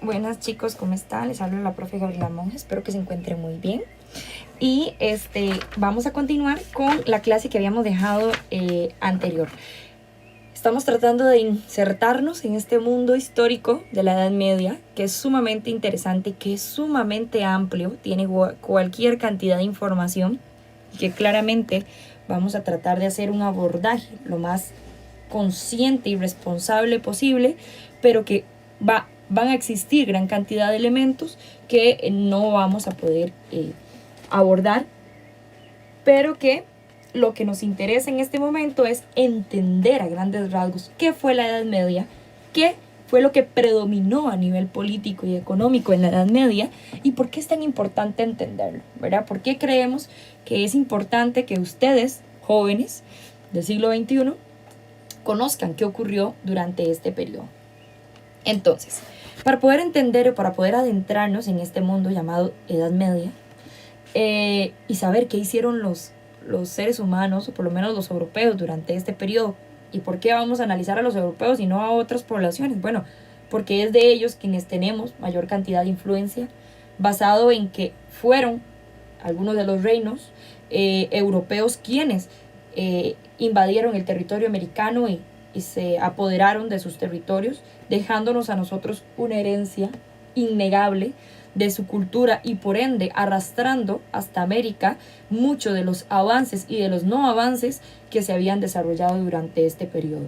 Buenas chicos, ¿cómo están? Les habla la profe Gabriela Monge, espero que se encuentren muy bien. Y vamos a continuar con la clase que habíamos dejado anterior. Estamos tratando de insertarnos en este mundo histórico de la Edad Media, que es sumamente interesante, que es sumamente amplio, tiene cualquier cantidad de información y que claramente vamos a tratar de hacer un abordaje lo más consciente y responsable posible, pero que van a existir gran cantidad de elementos que no vamos a poder abordar, pero que lo que nos interesa en este momento es entender a grandes rasgos qué fue la Edad Media, qué fue lo que predominó a nivel político y económico en la Edad Media y por qué es tan importante entenderlo, ¿verdad? ¿Por qué creemos que es importante que ustedes, jóvenes del siglo XXI, conozcan qué ocurrió durante este periodo? Entonces, para poder entender o para poder adentrarnos en este mundo llamado Edad Media y saber qué hicieron los seres humanos, o por lo menos los europeos, durante este periodo, y por qué vamos a analizar a los europeos y no a otras poblaciones, bueno, porque es de ellos quienes tenemos mayor cantidad de influencia, basado en que fueron algunos de los reinos europeos quienes invadieron el territorio americano y se apoderaron de sus territorios, dejándonos a nosotros una herencia innegable de su cultura y por ende arrastrando hasta América muchos de los avances y de los no avances que se habían desarrollado durante este periodo.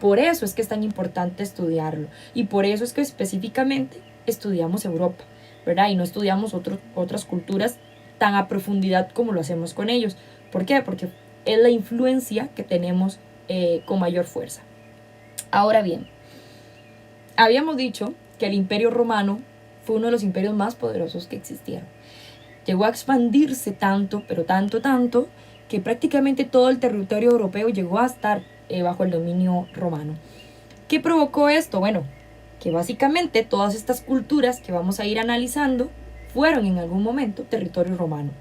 Por eso es que es tan importante estudiarlo y por eso es que específicamente estudiamos Europa, ¿verdad? Y no estudiamos otras culturas tan a profundidad como lo hacemos con ellos. ¿Por qué? Porque es la influencia que tenemos con mayor fuerza. Ahora bien, habíamos dicho que el Imperio Romano fue uno de los imperios más poderosos que existieron. Llegó a expandirse tanto, pero tanto, que prácticamente todo el territorio europeo llegó a estar bajo el dominio romano. ¿Qué provocó esto? Bueno, que básicamente todas estas culturas que vamos a ir analizando fueron en algún momento territorio romano.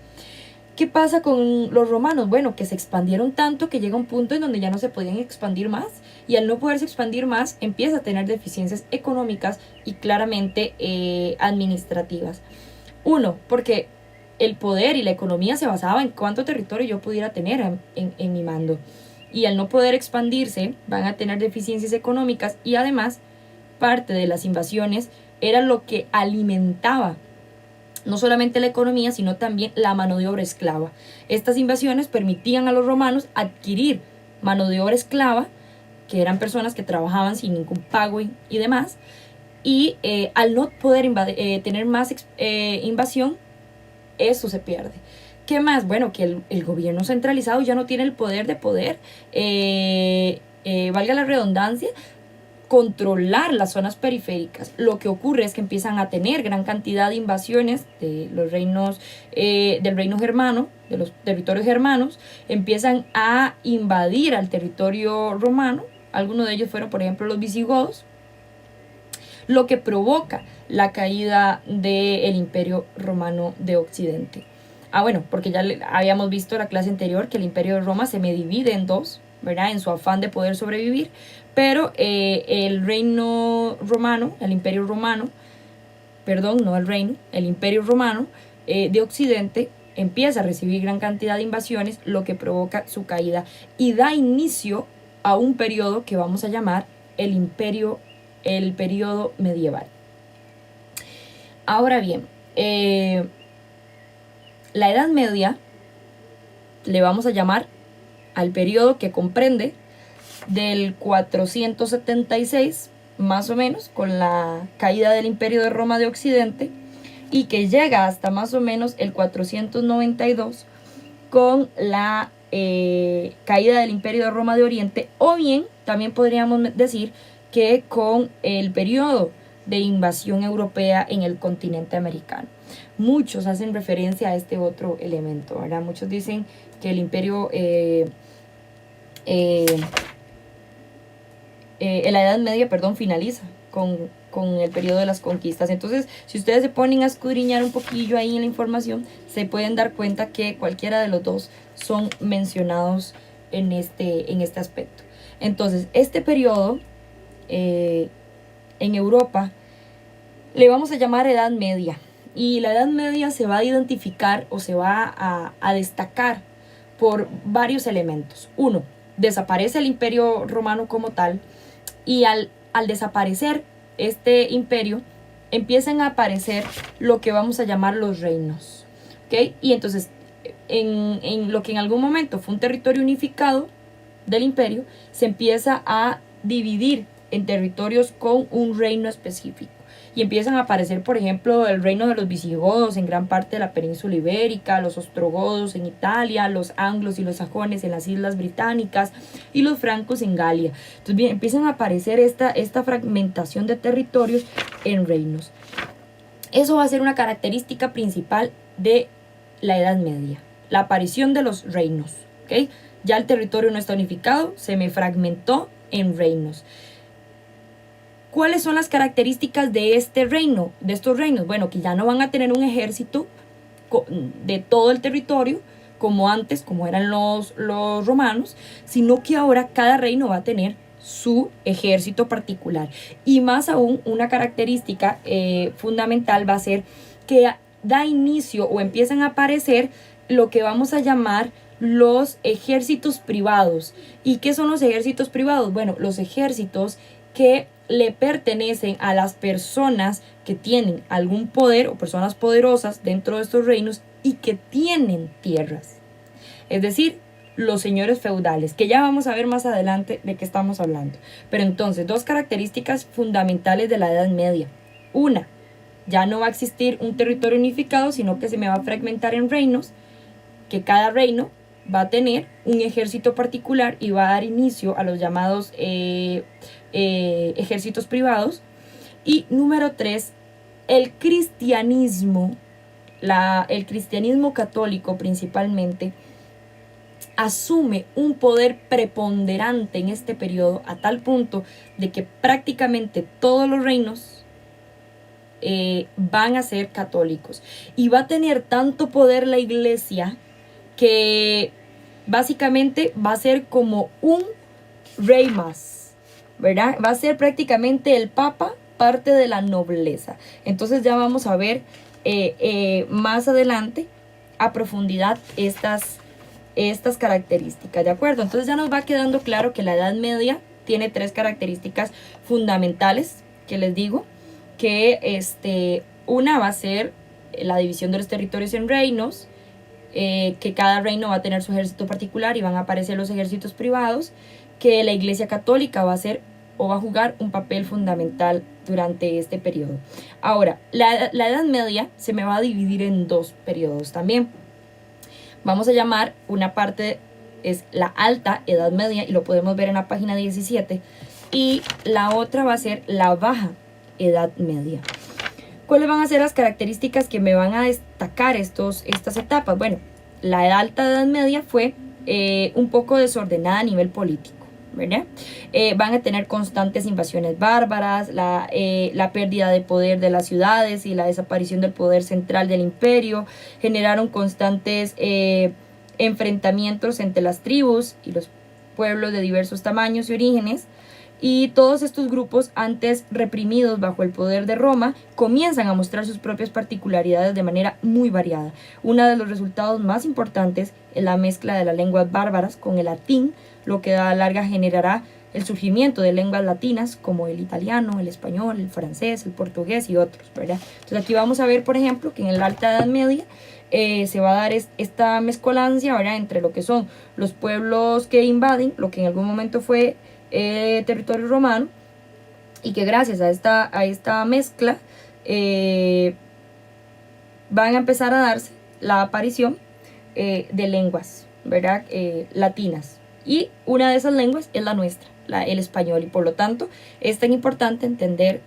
¿Qué pasa con los romanos? Bueno, que se expandieron tanto que llega un punto en donde ya no se podían expandir más y al no poderse expandir más empieza a tener deficiencias económicas y claramente administrativas. Uno, porque el poder y la economía se basaba en cuánto territorio yo pudiera tener en mi mando. Y al no poder expandirse van a tener deficiencias económicas y además parte de las invasiones era lo que alimentaba no solamente la economía, sino también la mano de obra esclava. Estas invasiones permitían a los romanos adquirir mano de obra esclava, que eran personas que trabajaban sin ningún pago y demás, y al no poder tener más invasión, eso se pierde. ¿Qué más? Bueno, que el gobierno centralizado ya no tiene el poder de poder, valga la redundancia, controlar las zonas periféricas. Lo que ocurre es que empiezan a tener gran cantidad de invasiones de los reinos, del reino germano, de los territorios germanos, empiezan a invadir al territorio romano. Algunos de ellos fueron, por ejemplo, los visigodos, lo que provoca la caída del Imperio Romano de Occidente. Bueno, porque ya habíamos visto en la clase anterior que el Imperio de Roma se me divide en dos, ¿verdad? En su afán de poder sobrevivir, pero el reino romano, el Imperio Romano, perdón, no el reino, el Imperio Romano de Occidente empieza a recibir gran cantidad de invasiones, lo que provoca su caída y da inicio a un periodo que vamos a llamar el periodo medieval. Ahora bien, la Edad Media le vamos a llamar al periodo que comprende del 476 más o menos con la caída del Imperio de Roma de Occidente y que llega hasta más o menos el 492 con la caída del Imperio de Roma de Oriente, o bien también podríamos decir que con el periodo de invasión europea en el continente americano. Muchos hacen referencia a este otro elemento, ¿verdad? Muchos dicen que el imperio la Edad Media, finaliza con el periodo de las conquistas. Entonces, si ustedes se ponen a escudriñar un poquillo ahí en la información, se pueden dar cuenta que cualquiera de los dos son mencionados en este aspecto. Entonces, este periodo en Europa, le vamos a llamar Edad Media. Y la Edad Media se va a identificar o se va a destacar por varios elementos. Uno, desaparece el Imperio Romano como tal, y al desaparecer este imperio, empiezan a aparecer lo que vamos a llamar los reinos. ¿Okay? Y entonces, en lo que en algún momento fue un territorio unificado del imperio, se empieza a dividir en territorios con un reino específico. Y empiezan a aparecer, por ejemplo, el reino de los visigodos en gran parte de la península ibérica, los ostrogodos en Italia, los anglos y los sajones en las islas británicas y los francos en Galia. Entonces, bien, empiezan a aparecer esta fragmentación de territorios en reinos. Eso va a ser una característica principal de la Edad Media, la aparición de los reinos. ¿Okay? Ya el territorio no está unificado, se me fragmentó en reinos. ¿Cuáles son las características de estos reinos? Bueno, que ya no van a tener un ejército de todo el territorio como antes, como eran los romanos, sino que ahora cada reino va a tener su ejército particular. Y más aún, una característica fundamental va a ser que da inicio o empiezan a aparecer lo que vamos a llamar los ejércitos privados. ¿Y qué son los ejércitos privados? Bueno, los ejércitos que le pertenecen a las personas que tienen algún poder o personas poderosas dentro de estos reinos y que tienen tierras. Es decir, los señores feudales, que ya vamos a ver más adelante de qué estamos hablando. Pero entonces, dos características fundamentales de la Edad Media. Una, ya no va a existir un territorio unificado, sino que se me va a fragmentar en reinos, que cada reino va a tener un ejército particular y va a dar inicio a los llamados ejércitos privados. Y número 3, el cristianismo católico principalmente asume un poder preponderante en este periodo, a tal punto de que prácticamente todos los reinos van a ser católicos, y va a tener tanto poder la iglesia que básicamente va a ser como un rey más, ¿verdad? Va a ser prácticamente el papa parte de la nobleza. Entonces ya vamos a ver más adelante a profundidad estas características, ¿de acuerdo? Entonces ya nos va quedando claro que la Edad Media tiene 3 características fundamentales que les digo, que una va a ser la división de los territorios en reinos, que cada reino va a tener su ejército particular y van a aparecer los ejércitos privados, que la Iglesia Católica va a ser o va a jugar un papel fundamental durante este periodo. Ahora, la Edad Media se me va a dividir en 2 periodos también. Vamos a llamar una parte es la Alta Edad Media, y lo podemos ver en la página 17, y la otra va a ser la Baja Edad Media. ¿Cuáles van a ser las características que me van a destacar estas etapas? Bueno, la Alta Edad Media fue un poco desordenada a nivel político, ¿verdad? Van a tener constantes invasiones bárbaras, la pérdida de poder de las ciudades y la desaparición del poder central del imperio generaron constantes enfrentamientos entre las tribus y los pueblos de diversos tamaños y orígenes. Y todos estos grupos, antes reprimidos bajo el poder de Roma, comienzan a mostrar sus propias particularidades de manera muy variada. Uno de los resultados más importantes es la mezcla de las lenguas bárbaras con el latín, lo que a la larga generará el surgimiento de lenguas latinas como el italiano, el español, el francés, el portugués y otros, ¿verdad? Entonces aquí vamos a ver, por ejemplo, que en la Alta Edad Media se va a dar esta mezcolancia, ¿verdad?, entre lo que son los pueblos que invaden, lo que en algún momento fue territorio romano, y que gracias a esta mezcla van a empezar a darse la aparición de lenguas, ¿verdad?, latinas, y una de esas lenguas es la nuestra, el español, y por lo tanto es tan importante entender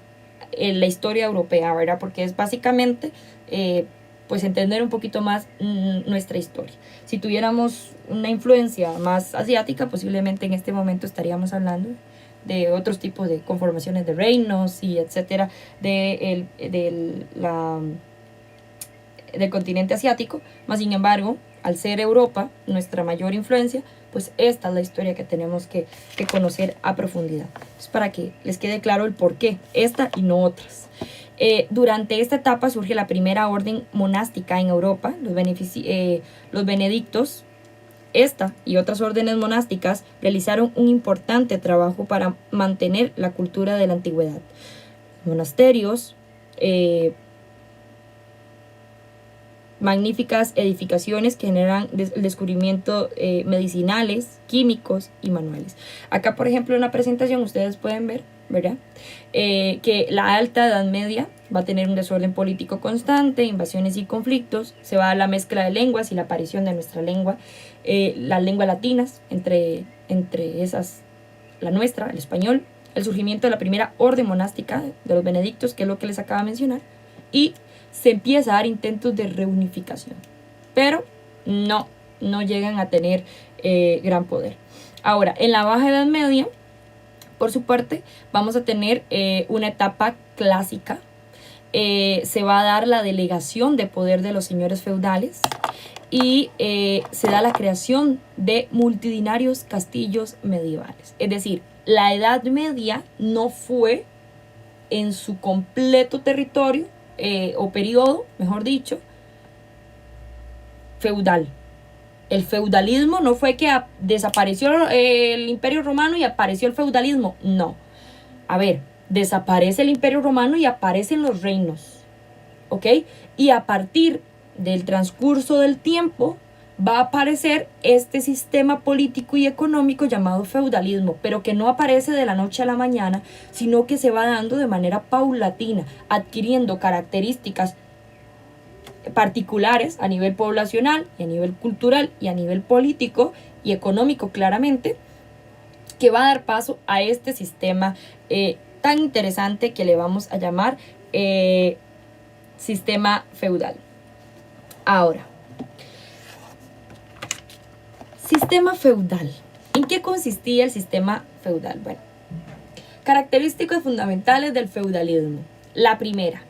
la historia europea, ¿verdad?, porque es básicamente pues entender un poquito más nuestra historia. Si tuviéramos una influencia más asiática, posiblemente en este momento estaríamos hablando de otros tipos de conformaciones de reinos y etcétera del continente asiático. Más sin embargo, al ser Europa nuestra mayor influencia, pues esta es la historia que tenemos que conocer a profundidad. Es para que les quede claro el por qué, esta y no otras. Durante esta etapa surge la primera orden monástica en Europa, los benedictos. Esta y otras órdenes monásticas realizaron un importante trabajo para mantener la cultura de la antigüedad. Monasterios, magníficas edificaciones que generan el descubrimiento medicinales, químicos y manuales. Acá, por ejemplo, en la presentación ustedes pueden ver, ¿verdad? Que la alta Edad Media va a tener un desorden político constante, invasiones y conflictos, se va a la mezcla de lenguas y la aparición de nuestra lengua, las lenguas latinas, entre esas la nuestra, el español, el surgimiento de la primera orden monástica de los benedictos, que es lo que les acabo de mencionar, y se empieza a dar intentos de reunificación, pero no llegan a tener gran poder. Ahora, en la Baja Edad Media, por su parte, vamos a tener una etapa clásica. Se va a dar la delegación de poder de los señores feudales y se da la creación de multitudinarios castillos medievales. Es decir, la Edad Media no fue en su completo territorio o periodo, mejor dicho, feudal. El feudalismo no fue que desapareció el Imperio Romano y apareció el feudalismo. No. A ver, desaparece el Imperio Romano y aparecen los reinos. ¿Ok? Y a partir del transcurso del tiempo va a aparecer este sistema político y económico llamado feudalismo, pero que no aparece de la noche a la mañana, sino que se va dando de manera paulatina, adquiriendo características particulares a nivel poblacional y a nivel cultural y a nivel político y económico claramente, que va a dar paso a este sistema tan interesante que le vamos a llamar sistema feudal. Ahora, sistema feudal. ¿En qué consistía el sistema feudal? Bueno, características fundamentales del feudalismo. La primera,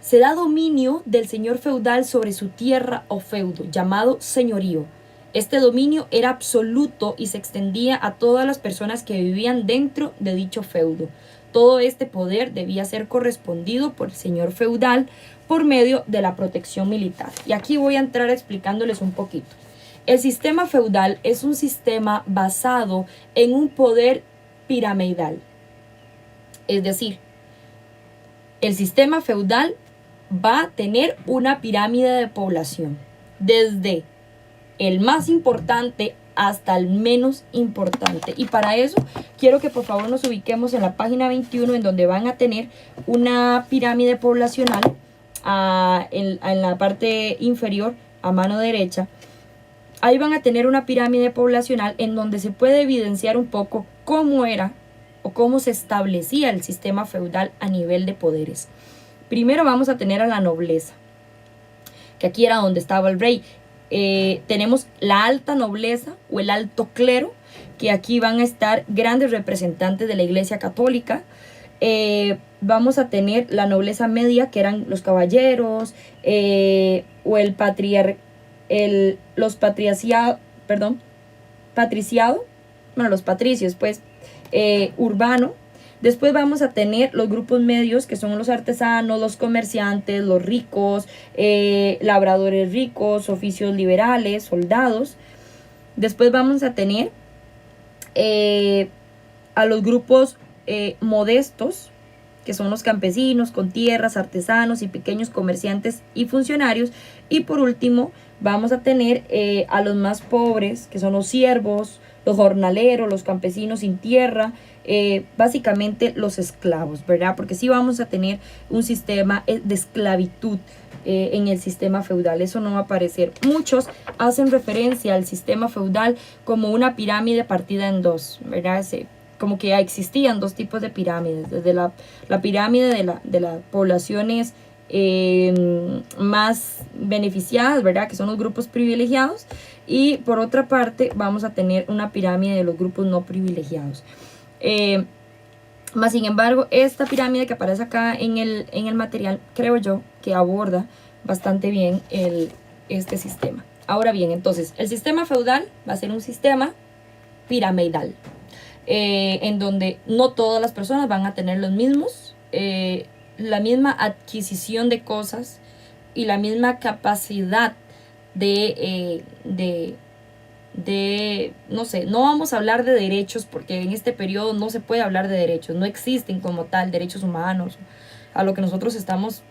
se da dominio del señor feudal sobre su tierra o feudo, llamado señorío. Este dominio era absoluto y se extendía a todas las personas que vivían dentro de dicho feudo. Todo este poder debía ser correspondido por el señor feudal por medio de la protección militar. Y aquí voy a entrar explicándoles un poquito. El sistema feudal es un sistema basado en un poder piramidal. Es decir, el sistema feudal va a tener una pirámide de población, desde el más importante hasta el menos importante. Y para eso quiero que por favor nos ubiquemos en la página 21, en donde van a tener una pirámide poblacional en la parte inferior a mano derecha. Ahí van a tener una pirámide poblacional en donde se puede evidenciar un poco cómo era o cómo se establecía el sistema feudal a nivel de poderes. Primero vamos a tener a la nobleza, que aquí era donde estaba el rey. Tenemos la alta nobleza o el alto clero, que aquí van a estar grandes representantes de la Iglesia Católica. Vamos a tener la nobleza media, que eran los caballeros o los patricios, pues, urbano. Después vamos a tener los grupos medios, que son los artesanos, los comerciantes, los ricos, labradores ricos, oficios liberales, soldados. Después vamos a tener a los grupos modestos, que son los campesinos con tierras, artesanos y pequeños comerciantes y funcionarios. Y por último vamos a tener a los más pobres, que son los siervos, los jornaleros, los campesinos sin tierra, básicamente los esclavos, ¿verdad? Porque sí vamos a tener un sistema de esclavitud en el sistema feudal. Eso no va a aparecer. Muchos hacen referencia al sistema feudal como una pirámide partida en dos, ¿verdad? Como que existían dos tipos de pirámides, desde la pirámide de las poblaciones más beneficiadas, ¿verdad? Que son los grupos privilegiados, y por otra parte vamos a tener una pirámide de los grupos no privilegiados. Más sin embargo, esta pirámide que aparece acá en el material, creo yo que aborda bastante bien este sistema. Ahora bien, entonces, el sistema feudal va a ser un sistema piramidal, en donde no todas las personas van a tener los mismos la misma adquisición de cosas y la misma capacidad de no sé, no vamos a hablar de derechos porque en este periodo no se puede hablar de derechos, no existen como tal derechos humanos, a lo que nosotros estamos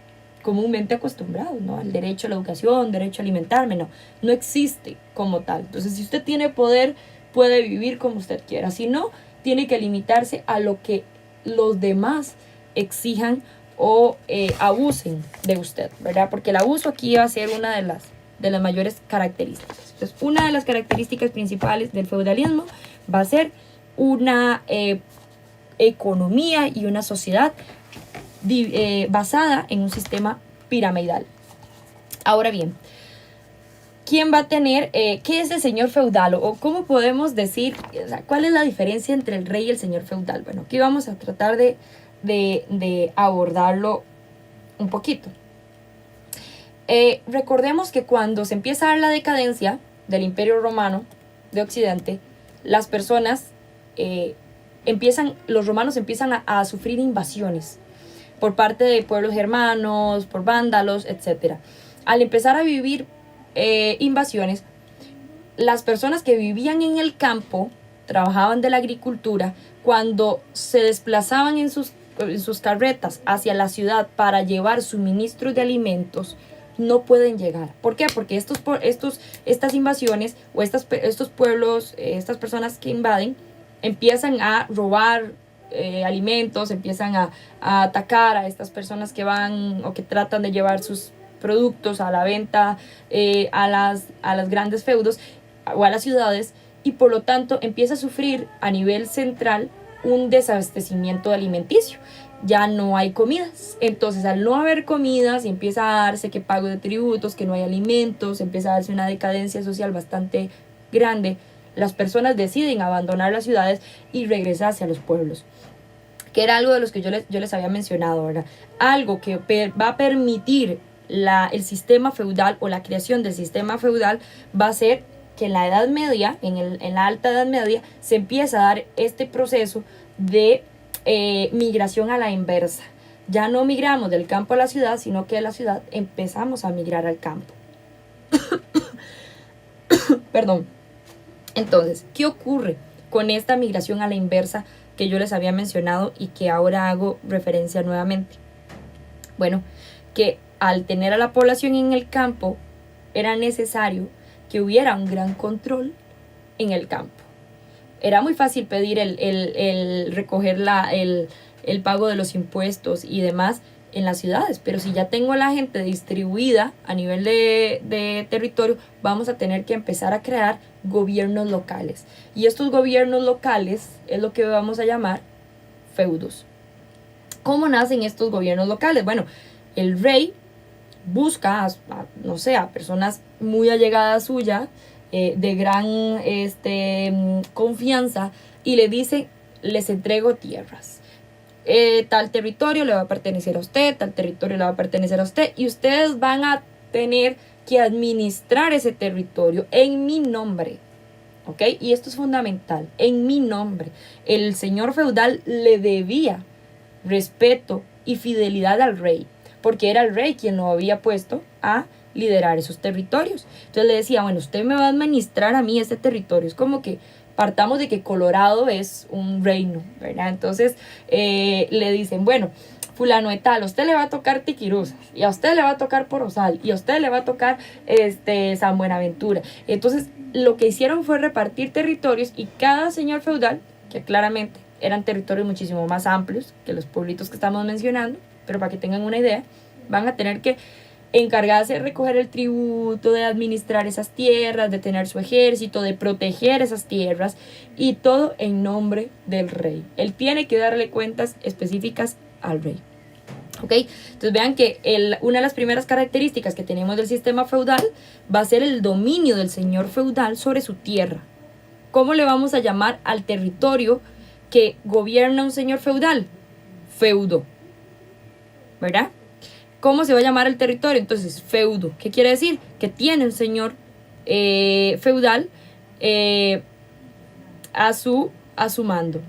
comúnmente acostumbrados, ¿no? El derecho a la educación, derecho a alimentarme, no existe como tal. Entonces, si usted tiene poder, puede vivir como usted quiera. Si no, tiene que limitarse a lo que los demás exijan o abusen de usted, ¿verdad? Porque el abuso aquí va a ser una de las mayores características. Entonces, una de las características principales del feudalismo va a ser una economía y una sociedad basada en un sistema piramidal. Ahora bien, ¿quién va a tener, qué es el señor feudal? O cómo podemos decir, o sea, cuál es la diferencia entre el rey y el señor feudal. Bueno, aquí vamos a tratar de abordarlo un poquito. Recordemos que cuando se empieza a dar la decadencia del Imperio Romano de Occidente, las personas los romanos empiezan a sufrir invasiones por parte de pueblos germanos, por vándalos, etc. Al empezar a vivir invasiones, las personas que vivían en el campo, trabajaban de la agricultura, cuando se desplazaban en sus carretas hacia la ciudad para llevar suministros de alimentos, no pueden llegar. ¿Por qué? Porque estas invasiones o estos pueblos, estas personas que invaden, empiezan a robar alimentos, empiezan a atacar a estas personas que van o que tratan de llevar sus productos a la venta a las grandes feudos o a las ciudades, y por lo tanto empieza a sufrir a nivel central un desabastecimiento alimenticio. Ya no hay comidas. Entonces, al no haber comidas, y empieza a darse que pago de tributos, que no hay alimentos, empieza a darse una decadencia social bastante grande. Las personas deciden abandonar las ciudades y regresarse a los pueblos, que era algo de los que yo les había mencionado, ¿verdad? Algo que va a permitir el sistema feudal o la creación del sistema feudal va a ser que en la Edad Media, en la Alta Edad Media, se empieza a dar este proceso de migración a la inversa. Ya no migramos del campo a la ciudad, sino que de la ciudad empezamos a migrar al campo. Perdón. Entonces, ¿qué ocurre con esta migración a la inversa que yo les había mencionado y que ahora hago referencia nuevamente? Bueno, que al tener a la población en el campo, era necesario que hubiera un gran control en el campo. Era muy fácil pedir el recoger el pago de los impuestos y demás en las ciudades, pero si ya tengo a la gente distribuida a nivel de territorio, vamos a tener que empezar a crear gobiernos locales. Y estos gobiernos locales es lo que vamos a llamar feudos. ¿Cómo nacen estos gobiernos locales? Bueno, el rey busca a personas muy allegadas suyas, de gran confianza, y le dice: les entrego tierras. Tal territorio le va a pertenecer a usted, tal territorio le va a pertenecer a usted, y ustedes van a tener que administrar ese territorio en mi nombre. ¿Ok? Y esto es fundamental, en mi nombre. El señor feudal le debía respeto y fidelidad al rey, porque era el rey quien lo había puesto a liderar esos territorios. Entonces le decía: bueno, usted me va a administrar a mí este territorio. Es como que partamos de que Colorado es un reino, ¿verdad? Entonces le dicen: bueno, fulano de tal, a usted le va a tocar Tiquiruzas, y a usted le va a tocar Porozal, y a usted le va a tocar San Buenaventura. Entonces lo que hicieron fue repartir territorios, y cada señor feudal, que claramente eran territorios muchísimo más amplios que los pueblitos que estamos mencionando, pero para que tengan una idea, van a tener que encargarse de recoger el tributo, de administrar esas tierras, de tener su ejército, de proteger esas tierras, y todo en nombre del rey. Él tiene que darle cuentas específicas al rey. ¿Ok? Entonces vean que una de las primeras características que tenemos del sistema feudal va a ser el dominio del señor feudal sobre su tierra. ¿Cómo le vamos a llamar al territorio que gobierna un señor feudal? Feudo, ¿verdad? ¿Cómo se va a llamar el territorio? Entonces, feudo. ¿Qué quiere decir? Que tiene un señor feudal a su mando.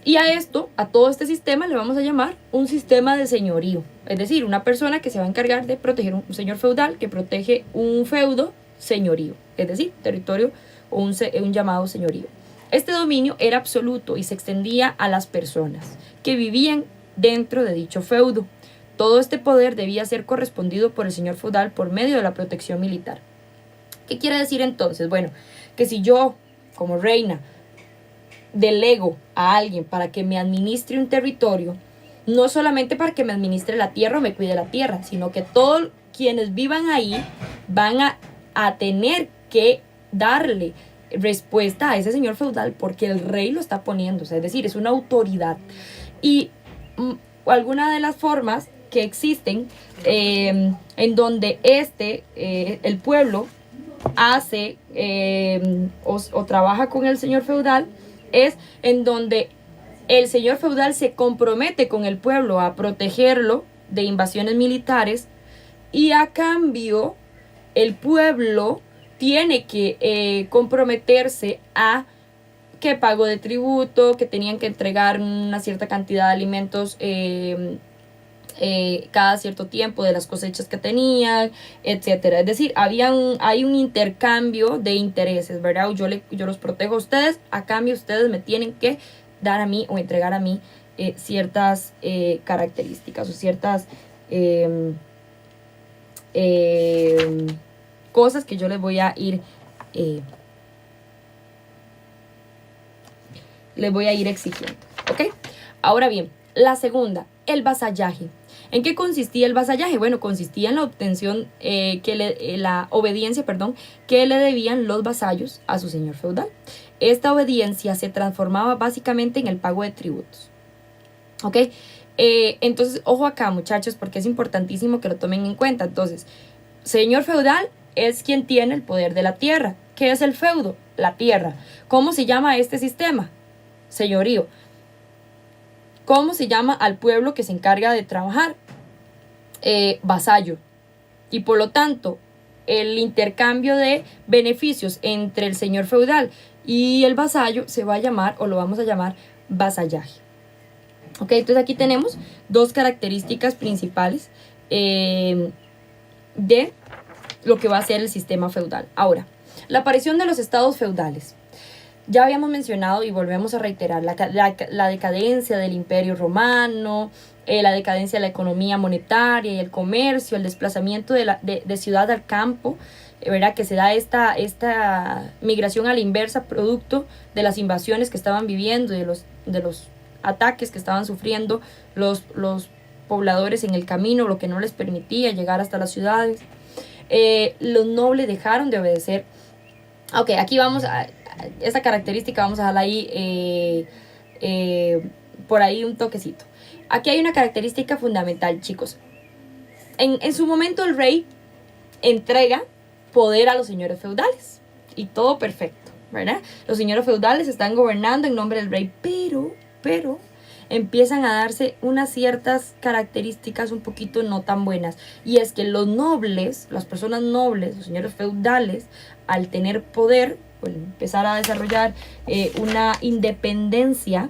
Y a esto, a todo este sistema, le vamos a llamar un sistema de señorío. Es decir, una persona que se va a encargar de proteger un señor feudal que protege un feudo señorío. Es decir, territorio o un llamado señorío. Este dominio era absoluto y se extendía a las personas que vivían dentro de dicho feudo. Todo este poder debía ser correspondido por el señor feudal por medio de la protección militar. ¿Qué quiere decir entonces? Bueno, que si yo, como reina, delego a alguien para que me administre un territorio, no solamente para que me administre la tierra o me cuide la tierra, sino que todos quienes vivan ahí van a tener que darle respuesta a ese señor feudal porque el rey lo está poniendo, o sea, es decir, es una autoridad. Y alguna de las formas que existen en donde el pueblo hace o trabaja con el señor feudal es en donde el señor feudal se compromete con el pueblo a protegerlo de invasiones militares y a cambio el pueblo tiene que comprometerse a que pago de tributo, que tenían que entregar una cierta cantidad de alimentos cada cierto tiempo de las cosechas que tenían, etcétera. Es decir, hay un intercambio de intereses, ¿verdad? Yo los protejo a ustedes, a cambio ustedes me tienen que dar a mí o entregar a mí ciertas características o ciertas cosas que yo les voy a ir exigiendo, ¿ok? Ahora bien, la segunda, el vasallaje. ¿En qué consistía el vasallaje? Bueno, consistía en la obtención, la obediencia, que le debían los vasallos a su señor feudal. Esta obediencia se transformaba básicamente en el pago de tributos, ¿ok? Entonces, ojo acá, muchachos, porque es importantísimo que lo tomen en cuenta. Entonces, señor feudal es quien tiene el poder de la tierra. ¿Qué es el feudo? La tierra. ¿Cómo se llama este sistema? Señorío. ¿Cómo se llama al pueblo que se encarga de trabajar? Vasallo. Y por lo tanto, el intercambio de beneficios entre el señor feudal y el vasallo se va a llamar, o lo vamos a llamar, vasallaje. Ok, entonces aquí tenemos dos características principales de lo que va a ser el sistema feudal. Ahora, la aparición de los estados feudales. Ya habíamos mencionado y volvemos a reiterar la decadencia del Imperio Romano, la decadencia de la economía monetaria y el comercio, el desplazamiento de ciudad al campo, ¿verdad? Que se da esta migración a la inversa producto de las invasiones que estaban viviendo, de los ataques que estaban sufriendo los pobladores en el camino, lo que no les permitía llegar hasta las ciudades. Los nobles dejaron de obedecer. Ok, aquí vamos a esa característica, vamos a dejarla ahí por ahí un toquecito. Aquí hay una característica fundamental, chicos. En su momento el rey entrega poder a los señores feudales y todo perfecto, ¿verdad? Los señores feudales están gobernando en nombre del rey, pero empiezan a darse unas ciertas características un poquito no tan buenas, y es que los nobles, las personas nobles, los señores feudales, al tener poder, pues, empezar a desarrollar una independencia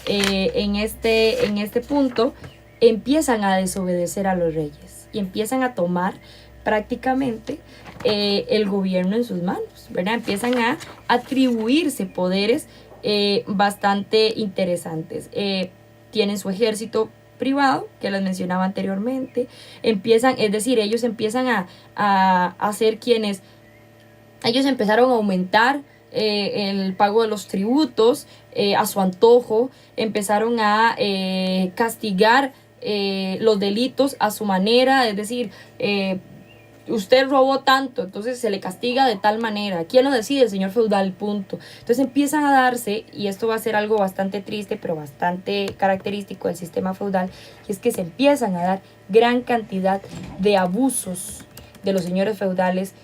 en este punto, empiezan a desobedecer a los reyes y empiezan a tomar prácticamente el gobierno en sus manos, ¿verdad? Empiezan a atribuirse poderes bastante interesantes. Tienen su ejército privado, que les mencionaba anteriormente. Ellos empiezan a ser quienes... Ellos empezaron a aumentar el pago de los tributos a su antojo, empezaron a castigar los delitos a su manera, es decir, usted robó tanto, entonces se le castiga de tal manera. ¿Quién lo decide? El señor feudal, punto. Entonces empiezan a darse, y esto va a ser algo bastante triste, pero bastante característico del sistema feudal, y es que se empiezan a dar gran cantidad de abusos de los señores feudales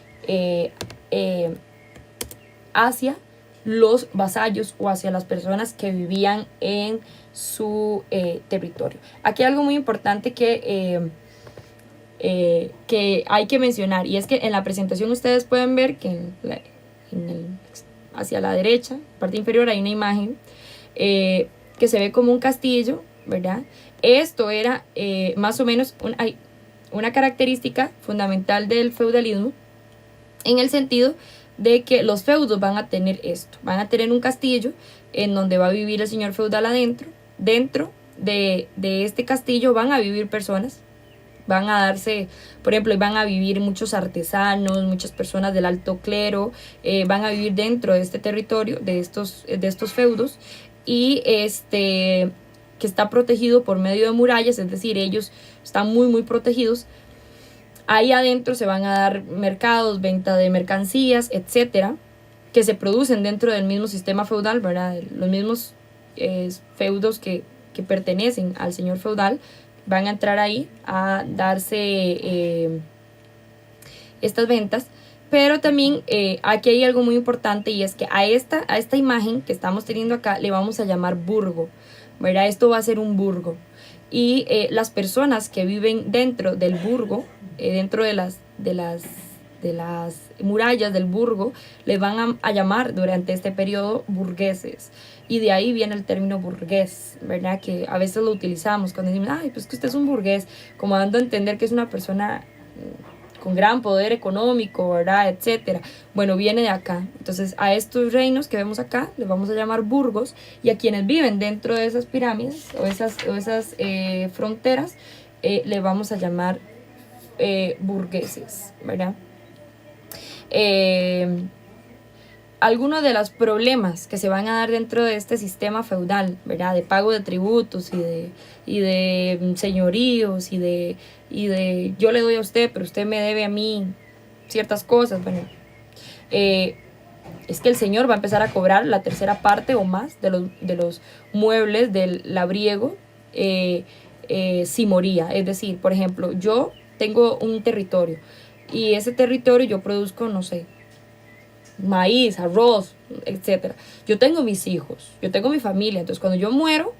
hacia los vasallos o hacia las personas que vivían en su territorio. Aquí hay algo muy importante que hay que mencionar, y es que en la presentación ustedes pueden ver que hacia la derecha, parte inferior, hay una imagen que se ve como un castillo, ¿verdad? Esto era más o menos una característica fundamental del feudalismo, en el sentido de que los feudos van a tener esto, van a tener un castillo en donde va a vivir el señor feudal adentro. Dentro de este castillo van a vivir personas, van a darse, por ejemplo, van a vivir muchos artesanos, muchas personas del alto clero, van a vivir dentro de este territorio, de estos feudos, y que está protegido por medio de murallas, es decir, ellos están muy, muy protegidos. Ahí adentro se van a dar mercados, venta de mercancías, etcétera, que se producen dentro del mismo sistema feudal, ¿verdad? Los mismos feudos que pertenecen al señor feudal van a entrar ahí a darse estas ventas. Pero también aquí hay algo muy importante, y es que a esta imagen que estamos teniendo acá le vamos a llamar burgo, ¿verdad? Esto va a ser un burgo. Y las personas que viven dentro del burgo, dentro de las murallas del burgo, les van a llamar durante este periodo burgueses. Y de ahí viene el término burgués, ¿verdad? Que a veces lo utilizamos cuando decimos, ay, pues que usted es un burgués, como dando a entender que es una persona con gran poder económico, ¿verdad? Etcétera. Bueno, viene de acá. Entonces, a estos reinos que vemos acá les vamos a llamar burgos, y a quienes viven dentro de esas pirámides o esas fronteras le vamos a llamar burgueses, ¿verdad? Algunos de los problemas que se van a dar dentro de este sistema feudal, ¿verdad? De pago de tributos y de señoríos y de yo le doy a usted, pero usted me debe a mí ciertas cosas. Bueno, es que el señor va a empezar a cobrar la tercera parte o más de los muebles del labriego si moría. Es decir, por ejemplo, yo tengo un territorio y ese territorio yo produzco, no sé, maíz, arroz, etcétera. Yo tengo mis hijos, yo tengo mi familia, entonces cuando yo muero,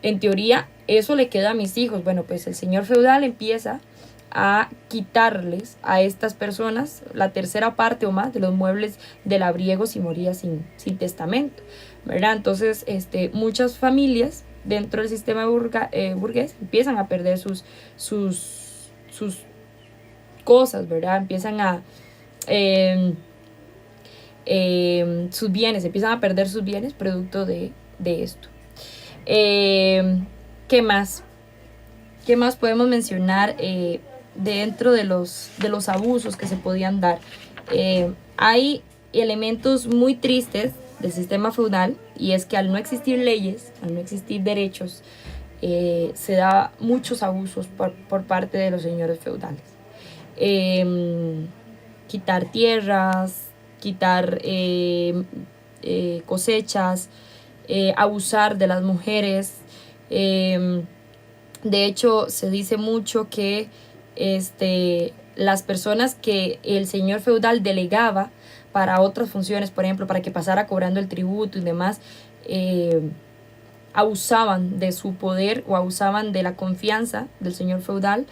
en teoría eso le queda a mis hijos. Bueno, pues el señor feudal empieza a quitarles a estas personas la tercera parte o más de los muebles del labriego si moría sin testamento, ¿verdad? Entonces muchas familias dentro del sistema burgués empiezan a perder sus cosas, ¿verdad? Empiezan a sus bienes, empiezan a perder sus bienes producto de esto. ¿Qué más? ¿Qué más podemos mencionar dentro de los abusos que se podían dar? Hay elementos muy tristes del sistema feudal, y es que al no existir leyes, al no existir derechos, se da muchos abusos por parte de los señores feudales. Quitar tierras, quitar cosechas, abusar de las mujeres. De hecho, se dice mucho que las personas que el señor feudal delegaba para otras funciones, por ejemplo, para que pasara cobrando el tributo y demás, abusaban de su poder o abusaban de la confianza del señor feudal,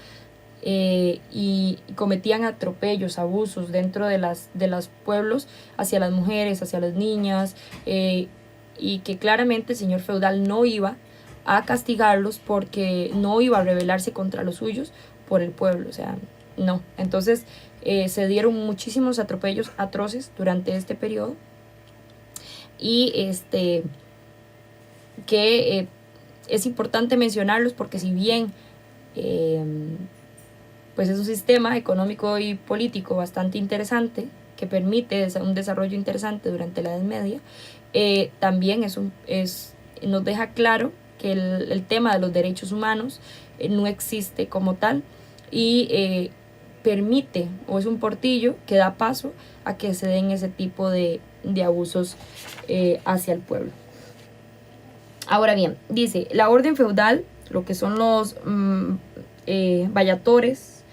y cometían atropellos, abusos dentro de los pueblos hacia las mujeres, hacia las niñas, y que claramente el señor feudal no iba a castigarlos porque no iba a rebelarse contra los suyos por el pueblo, o sea, no. Entonces se dieron muchísimos atropellos atroces durante este periodo, y que es importante mencionarlos porque si bien pues es un sistema económico y político bastante interesante que permite un desarrollo interesante durante la Edad Media, también nos deja claro que el tema de los derechos humanos no existe como tal, y permite, o es un portillo que da paso a que se den ese tipo de abusos hacia el pueblo. Ahora bien, dice, la orden feudal, lo que son los vallatores,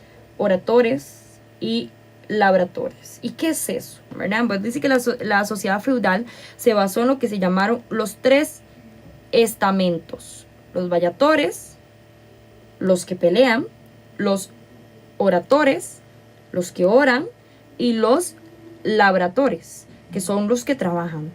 oratores y labradores. ¿Y qué es eso? ¿Verdad? Pues dice que la sociedad feudal se basó en lo que se llamaron los 3 estamentos: los vallatores, los que pelean, los oratores, los que oran, y los labradores, que son los que trabajan.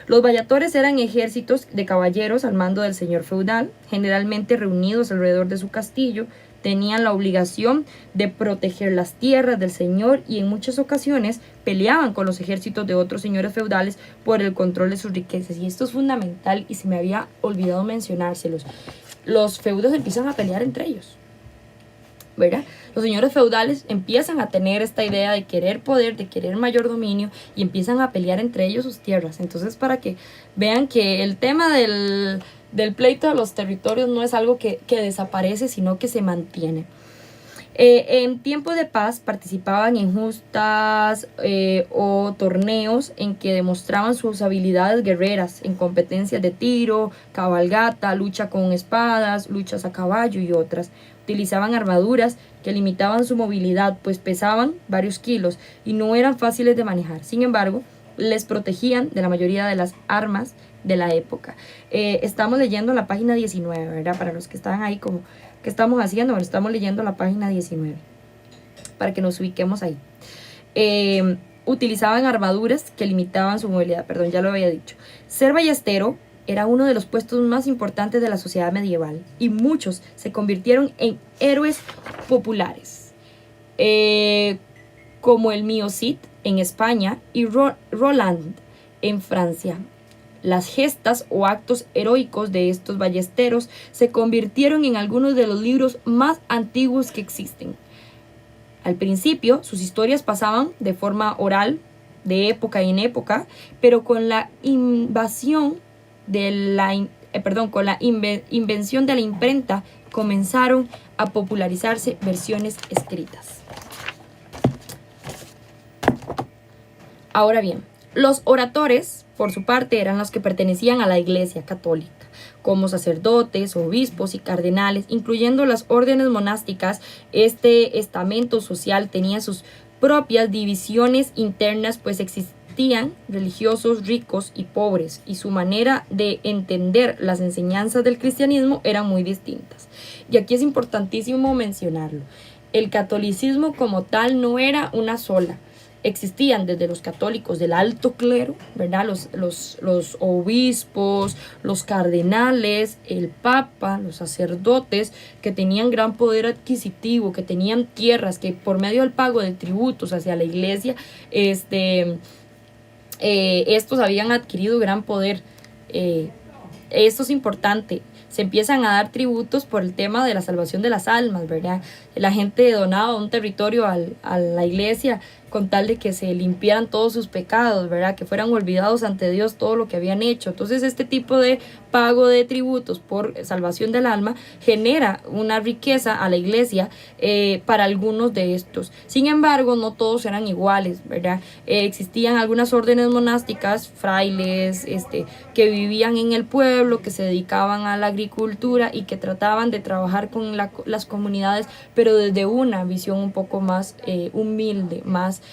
Los vallatores eran ejércitos de caballeros al mando del señor feudal, generalmente reunidos alrededor de su castillo. Tenían la obligación de proteger las tierras del señor y en muchas ocasiones peleaban con los ejércitos de otros señores feudales por el control de sus riquezas. Y esto es fundamental y se me había olvidado mencionárselos. Los feudos empiezan a pelear entre ellos, ¿verdad? Los señores feudales empiezan a tener esta idea de querer poder, de querer mayor dominio y empiezan a pelear entre ellos sus tierras. Entonces, para que vean que el tema del pleito de los territorios no es algo que desaparece, sino que se mantiene. En tiempo de paz participaban en justas o torneos en que demostraban sus habilidades guerreras en competencias de tiro, cabalgata, lucha con espadas, luchas a caballo y otras. Utilizaban armaduras que limitaban su movilidad, pues pesaban varios kilos y no eran fáciles de manejar. Sin embargo, les protegían de la mayoría de las armas de la época. Estamos leyendo la página 19, ¿verdad? Para los que están ahí como, ¿qué estamos haciendo? Bueno, estamos leyendo la página 19, para que nos ubiquemos ahí. Utilizaban armaduras que limitaban su movilidad, perdón, ya lo había dicho. Ser ballestero era uno de los puestos más importantes de la sociedad medieval y muchos se convirtieron en héroes populares, como el mío Cid en España y Roland en Francia. Las gestas o actos heroicos de estos ballesteros se convirtieron en algunos de los libros más antiguos que existen. Al principio, sus historias pasaban de forma oral, de época en época, pero con la invención de la imprenta comenzaron a popularizarse versiones escritas. Ahora bien, los oradores, por su parte, eran los que pertenecían a la Iglesia católica, como sacerdotes, obispos y cardenales, incluyendo las órdenes monásticas. Este estamento social tenía sus propias divisiones internas, pues existían religiosos ricos y pobres, y su manera de entender las enseñanzas del cristianismo eran muy distintas. Y aquí es importantísimo mencionarlo. El catolicismo como tal no era una sola. Existían desde los católicos del alto clero, ¿verdad? Los obispos, los cardenales, el papa, los sacerdotes, que tenían gran poder adquisitivo, que tenían tierras, que por medio del pago de tributos hacia la iglesia, estos habían adquirido gran poder. Esto es importante. Se empiezan a dar tributos por el tema de la salvación de las almas, ¿verdad? La gente donaba un territorio a la iglesia con tal de que se limpiaran todos sus pecados, ¿verdad? Que fueran olvidados ante Dios todo lo que habían hecho. Entonces, este tipo de pago de tributos por salvación del alma genera una riqueza a la iglesia para algunos de estos. Sin embargo, no todos eran iguales, ¿verdad? Existían algunas órdenes monásticas, frailes, que vivían en el pueblo, que se dedicaban a la agricultura y que trataban de trabajar con las comunidades, pero desde una visión un poco más humilde, más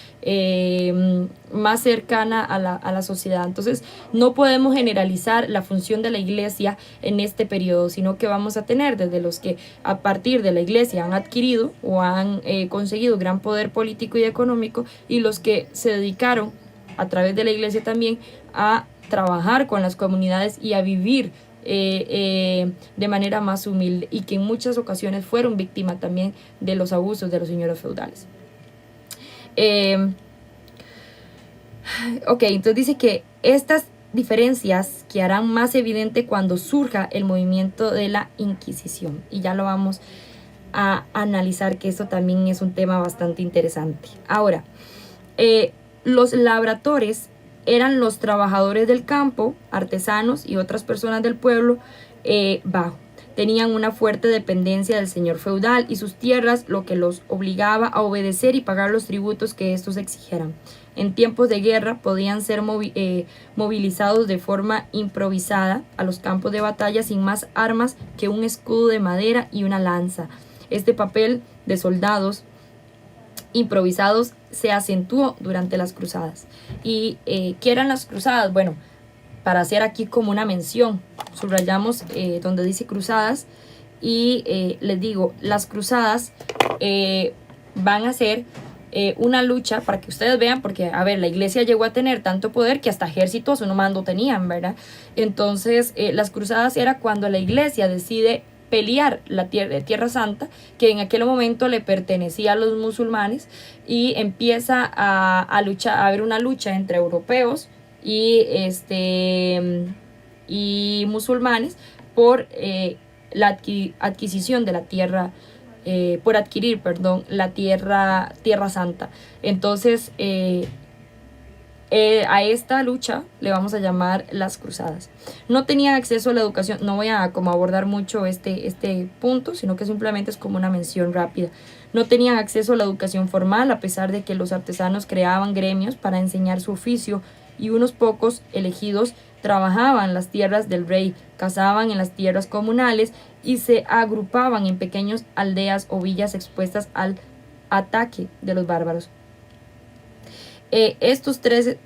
cercana a la sociedad. Entonces, no podemos generalizar la función de la iglesia en este periodo, sino que vamos a tener desde los que a partir de la iglesia han adquirido o han conseguido gran poder político y económico, y los que se dedicaron a través de la iglesia también a trabajar con las comunidades y a vivir de manera más humilde, y que en muchas ocasiones fueron víctimas también de los abusos de los señores feudales. Entonces dice que estas diferencias que harán más evidente cuando surja el movimiento de la Inquisición, y ya lo vamos a analizar, que eso también es un tema bastante interesante. Ahora, los labradores eran los trabajadores del campo, artesanos y otras personas del pueblo bajo. Tenían una fuerte dependencia del señor feudal y sus tierras, lo que los obligaba a obedecer y pagar los tributos que estos exigieran. En tiempos de guerra podían ser movilizados de forma improvisada a los campos de batalla sin más armas que un escudo de madera y una lanza. Este papel de soldados improvisados se acentuó durante las cruzadas. ¿Y qué eran las cruzadas? Bueno, para hacer aquí como una mención, subrayamos donde dice cruzadas, y les digo, las cruzadas van a ser una lucha para que ustedes vean, porque, a ver, la iglesia llegó a tener tanto poder que hasta ejércitos a su mando tenían, ¿verdad? Entonces, las cruzadas era cuando la iglesia decide pelear la tierra Santa, que en aquel momento le pertenecía a los musulmanes, y empieza a luchar, a haber una lucha entre europeos y y musulmanes por la adquisición de la tierra, por adquirir, perdón, la tierra Santa. Entonces, a esta lucha le vamos a llamar las cruzadas. No tenían acceso a la educación, no voy a como abordar mucho este punto, sino que simplemente es como una mención rápida. No tenían acceso a la educación formal, a pesar de que los artesanos creaban gremios para enseñar su oficio, y unos pocos elegidos trabajaban las tierras del rey, cazaban en las tierras comunales y se agrupaban en pequeñas aldeas o villas expuestas al ataque de los bárbaros. Estos tres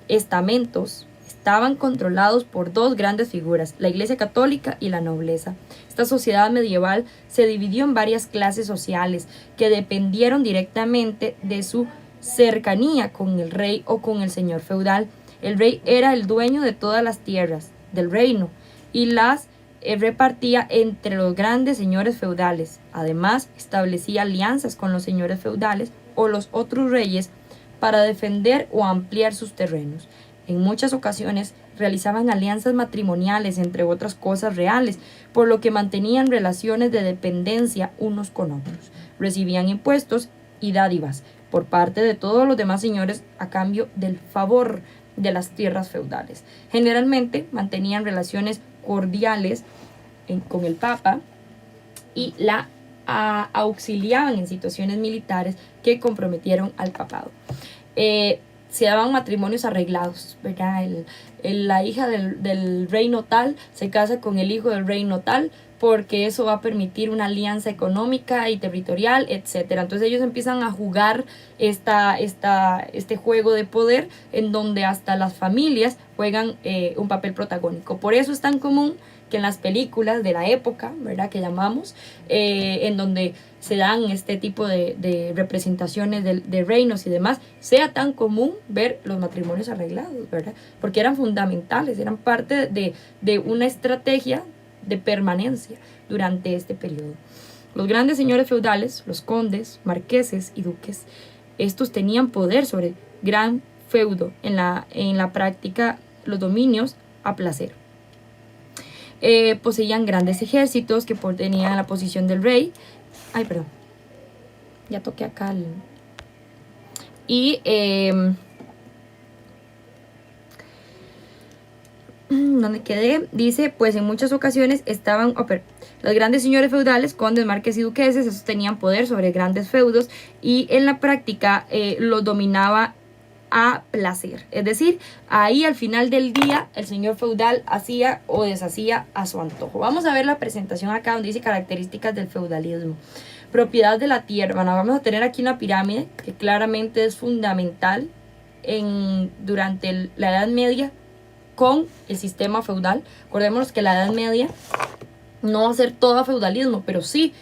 estamentos estaban controlados por dos grandes figuras, la Iglesia Católica y la nobleza. Esta sociedad medieval se dividió en varias clases sociales que dependieron directamente de su cercanía con el rey o con el señor feudal. El rey era el dueño de todas las tierras del reino y las repartía entre los grandes señores feudales. Además, establecía alianzas con los señores feudales o los otros reyes para defender o ampliar sus terrenos. En muchas ocasiones realizaban alianzas matrimoniales, entre otras cosas reales, por lo que mantenían relaciones de dependencia unos con otros. Recibían impuestos y dádivas por parte de todos los demás señores a cambio del favor de las tierras feudales. Generalmente mantenían relaciones cordiales con el Papa y la auxiliaban en situaciones militares que comprometieron al papado. Se daban matrimonios arreglados, ¿verdad? La hija del reino tal se casa con el hijo del reino tal, porque eso va a permitir una alianza económica y territorial, etcétera. Entonces ellos empiezan a jugar este juego de poder en donde hasta las familias juegan un papel protagónico. Por eso es tan común que en las películas de la época, ¿verdad?, que llamamos, en donde se dan este tipo de representaciones de reinos y demás, sea tan común ver los matrimonios arreglados, ¿verdad? Porque eran fundamentales, eran parte de una estrategia de permanencia durante este periodo. Los grandes señores feudales, los condes, marqueses y duques, estos tenían poder sobre gran feudo, en la práctica los dominios a placer. Poseían grandes ejércitos que tenían la posición del rey. Ay, perdón. Ya toqué acá donde quedé, dice, pues en muchas ocasiones estaban los grandes señores feudales, condes, marques y duqueses, esos tenían poder sobre grandes feudos y en la práctica los dominaba a placer. Es decir, ahí al final del día el señor feudal hacía o deshacía a su antojo. Vamos a ver la presentación acá donde dice características del feudalismo. Propiedad de la tierra. Bueno, vamos a tener aquí una pirámide que claramente es fundamental durante la Edad Media con el sistema feudal. Acordémonos que la Edad Media no va a ser todo feudalismo, pero sí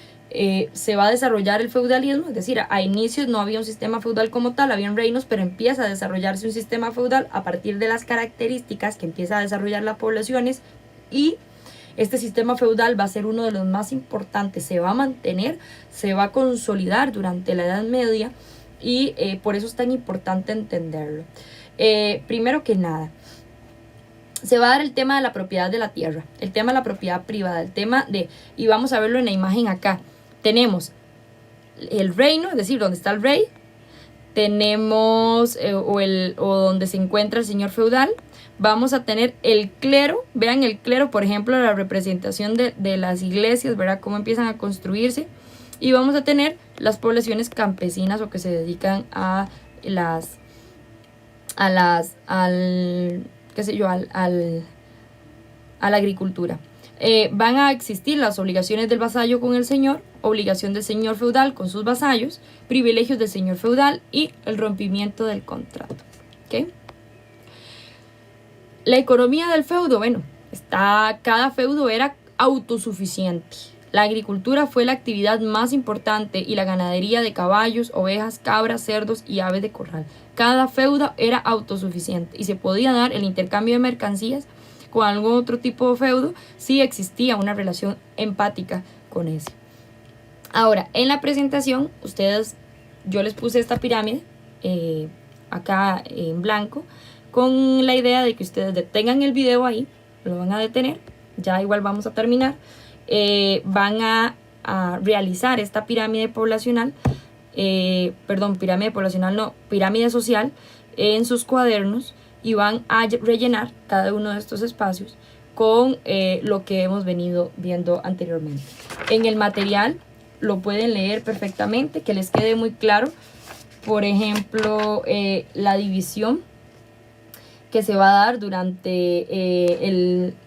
se va a desarrollar el feudalismo, es decir, a inicios no había un sistema feudal como tal, habían reinos, pero empieza a desarrollarse un sistema feudal a partir de las características que empieza a desarrollar las poblaciones, y este sistema feudal va a ser uno de los más importantes, se va a mantener, se va a consolidar durante la Edad Media, y por eso es tan importante entenderlo. Primero que nada, se va a dar el tema de la propiedad de la tierra, el tema de la propiedad privada, el tema y vamos a verlo en la imagen acá. Tenemos el reino, es decir, donde está el rey, tenemos o donde se encuentra el señor feudal. Vamos a tener el clero, vean el clero, por ejemplo, la representación de las iglesias, ¿verdad?, cómo empiezan a construirse. Y vamos a tener las poblaciones campesinas o que se dedican a la agricultura. Van a existir las obligaciones del vasallo con el señor, obligación del señor feudal con sus vasallos, privilegios del señor feudal y el rompimiento del contrato. ¿Okay? La economía del feudo, bueno, cada feudo era autosuficiente. La agricultura fue la actividad más importante y la ganadería de caballos, ovejas, cabras, cerdos y aves de corral. Cada feudo era autosuficiente y se podía dar el intercambio de mercancías con algún otro tipo de feudo si existía una relación empática con ese. Ahora, en la presentación, yo les puse esta pirámide acá en blanco con la idea de que ustedes detengan el video ahí, lo van a detener, ya igual vamos a terminar, van a realizar esta pirámide poblacional, pirámide social en sus cuadernos y van a rellenar cada uno de estos espacios con lo que hemos venido viendo anteriormente. En el material lo pueden leer perfectamente, que les quede muy claro, por ejemplo, la división que se va a dar durante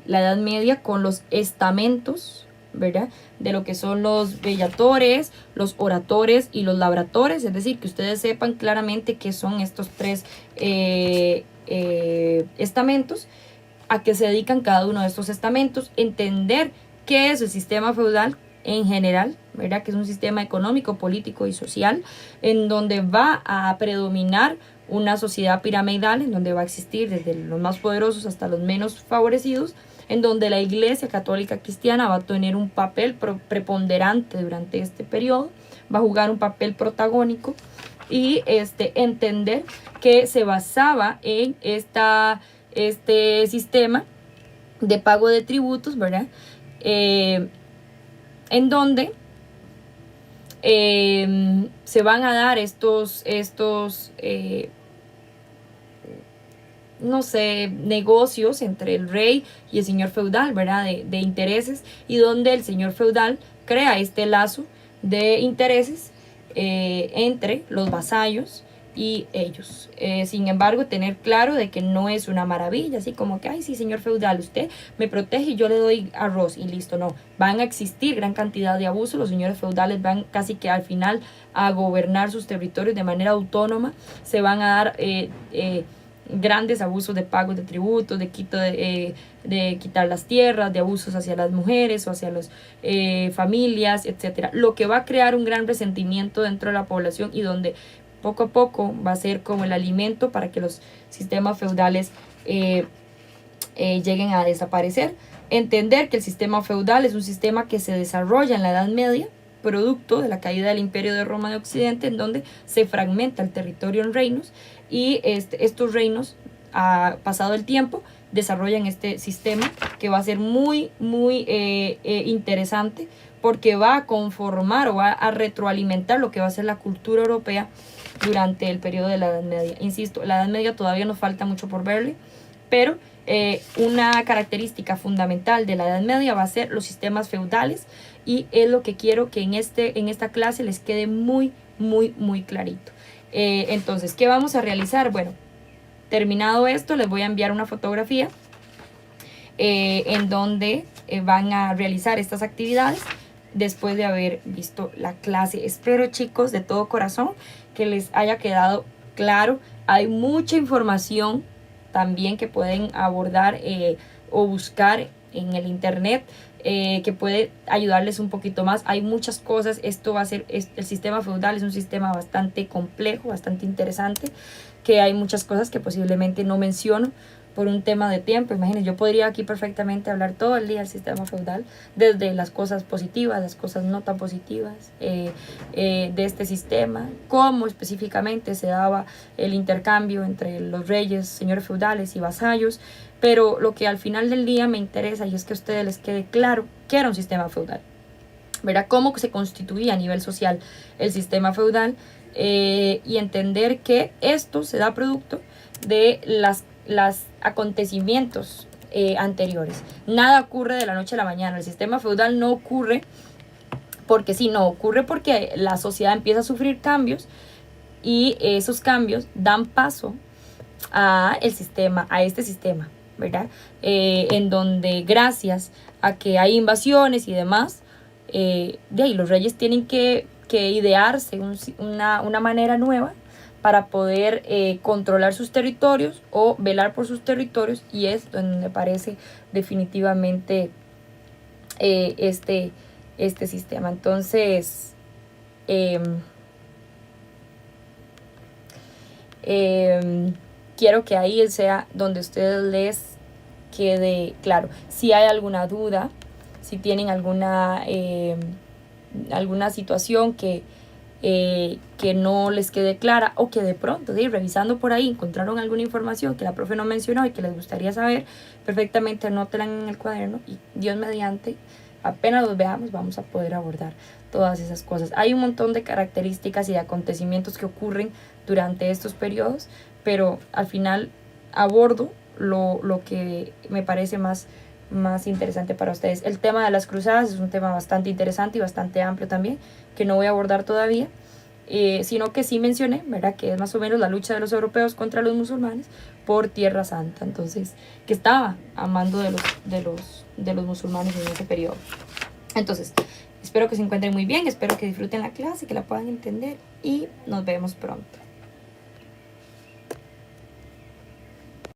la Edad Media con los estamentos, ¿verdad? De lo que son los bellatores, los oratores y los labratores, es decir, que ustedes sepan claramente qué son estos tres estamentos, a qué se dedican cada uno de estos estamentos, entender qué es el sistema feudal en general, ¿verdad? Que es un sistema económico, político y social en donde va a predominar una sociedad piramidal, en donde va a existir desde los más poderosos hasta los menos favorecidos, en donde la Iglesia Católica Cristiana va a tener un papel preponderante durante este periodo, va a jugar un papel protagónico y entender que se basaba en este sistema de pago de tributos, ¿verdad? En donde se van a dar estos negocios entre el rey y el señor feudal, ¿verdad? De intereses, y donde el señor feudal crea este lazo de intereses entre los vasallos y ellos. Sin embargo, tener claro de que no es una maravilla, así como que, ay, sí, señor feudal, usted me protege y yo le doy arroz y listo. No, van a existir gran cantidad de abusos. Los señores feudales van casi que al final a gobernar sus territorios de manera autónoma. Se van a dar grandes abusos de pagos de tributos, de quitar las tierras, de abusos hacia las mujeres o hacia las familias, etcétera. Lo que va a crear un gran resentimiento dentro de la población y donde poco a poco va a ser como el alimento para que los sistemas feudales lleguen a desaparecer. Entender que el sistema feudal es un sistema que se desarrolla en la Edad Media, producto de la caída del Imperio de Roma de Occidente, en donde se fragmenta el territorio en reinos y estos reinos, pasado el tiempo, desarrollan este sistema que va a ser muy, muy interesante, porque va a conformar o va a retroalimentar lo que va a ser la cultura europea durante el periodo de la Edad Media. Insisto, la Edad Media todavía nos falta mucho por verle, pero una característica fundamental de la Edad Media va a ser los sistemas feudales, y es lo que quiero que en esta clase les quede muy, muy, muy clarito. Entonces, ¿qué vamos a realizar? Bueno, terminado esto, les voy a enviar una fotografía en donde van a realizar estas actividades después de haber visto la clase. Espero, chicos, de todo corazón que les haya quedado claro. Hay mucha información también que pueden abordar o buscar en el internet que puede ayudarles un poquito más. Hay muchas cosas. Esto va a ser, el sistema feudal es un sistema bastante complejo, bastante interesante, que hay muchas cosas que posiblemente no menciono por un tema de tiempo. Imagínense, yo podría aquí perfectamente hablar todo el día del sistema feudal, desde las cosas positivas, las cosas no tan positivas de este sistema, cómo específicamente se daba el intercambio entre los reyes, señores feudales y vasallos. Pero lo que al final del día me interesa, y es que a ustedes les quede claro que era un sistema feudal, ¿verdad? Cómo se constituía a nivel social el sistema feudal, y entender que esto se da producto de los acontecimientos anteriores. Nada ocurre de la noche a la mañana. El sistema feudal no ocurre porque sí, no ocurre porque la sociedad empieza a sufrir cambios, y esos cambios dan paso a este sistema, ¿verdad? En donde, gracias a que hay invasiones y demás, de ahí los reyes tienen que idearse una manera nueva para poder controlar sus territorios o velar por sus territorios, y es donde me parece definitivamente este sistema. Entonces, quiero que ahí sea donde ustedes les quede claro. Si hay alguna duda, si tienen alguna situación que no les quede clara, o que de pronto, revisando por ahí, encontraron alguna información que la profe no mencionó y que les gustaría saber, perfectamente anótenla en el cuaderno y Dios mediante, apenas los veamos, vamos a poder abordar todas esas cosas. Hay un montón de características y de acontecimientos que ocurren durante estos periodos, pero al final abordo lo que me parece más interesante para ustedes. El tema de las cruzadas es un tema bastante interesante y bastante amplio también, que no voy a abordar todavía, sino que sí mencioné, ¿verdad?, que es más o menos la lucha de los europeos contra los musulmanes por Tierra Santa, entonces, que estaba a mando de los musulmanes en ese periodo. Entonces, espero que se encuentren muy bien, espero que disfruten la clase, que la puedan entender y nos vemos pronto.